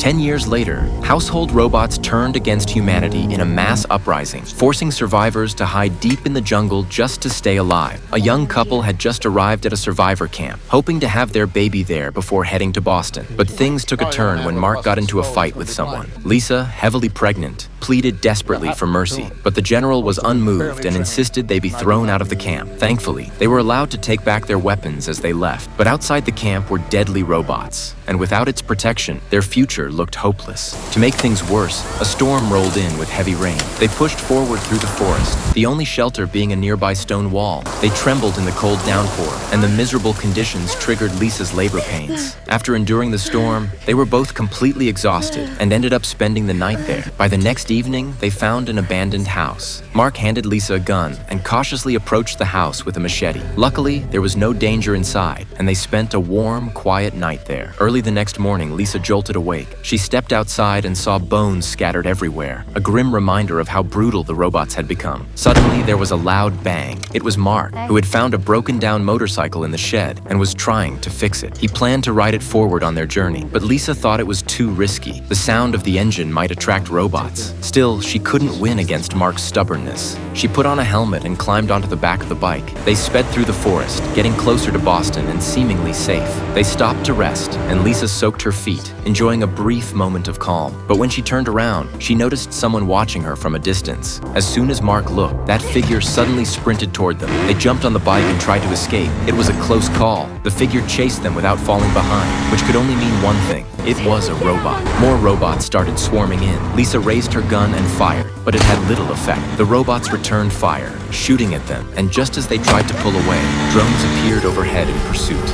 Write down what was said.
10 years later, household robots turned against humanity in a mass uprising, forcing survivors to hide deep in the jungle just to stay alive. A young couple had just arrived at a survivor camp, hoping to have their baby there before heading to Boston. But things took a turn when Mark got into a fight with someone. Lisa, heavily pregnant, pleaded desperately for mercy, but the general was unmoved and insisted they be thrown out of the camp. Thankfully, they were allowed to take back their weapons as they left, but outside the camp were deadly robots, and without its protection, their future looked hopeless. To make things worse, a storm rolled in with heavy rain. They pushed forward through the forest, the only shelter being a nearby stone wall. They trembled in the cold downpour, and the miserable conditions triggered Lisa's labor pains. After enduring the storm, they were both completely exhausted and ended up spending the night there. By the next evening, they found an abandoned house. Mark handed Lisa a gun and cautiously approached the house with a machete. Luckily, there was no danger inside, and they spent a warm, quiet night there. Early the next morning, Lisa jolted awake. She stepped outside and saw bones scattered everywhere, a grim reminder of how brutal the robots had become. Suddenly, there was a loud bang. It was Mark, who had found a broken-down motorcycle in the shed and was trying to fix it. He planned to ride it forward on their journey, but Lisa thought it was too risky. The sound of the engine might attract robots. Still, she couldn't win against Mark's stubbornness. She put on a helmet and climbed onto the back of the bike. They sped through the forest, getting closer to Boston and seemingly safe. They stopped to rest, and Lisa soaked her feet, enjoying a brief moment of calm. But when she turned around, she noticed someone watching her from a distance. As soon as Mark looked, that figure suddenly sprinted toward them. They jumped on the bike and tried to escape. It was a close call. The figure chased them without falling behind, which could only mean one thing. It was a robot. More robots started swarming in. Lisa raised her gun and fired, but it had little effect. The robots returned fire, shooting at them, and just as they tried to pull away, drones appeared overhead in pursuit.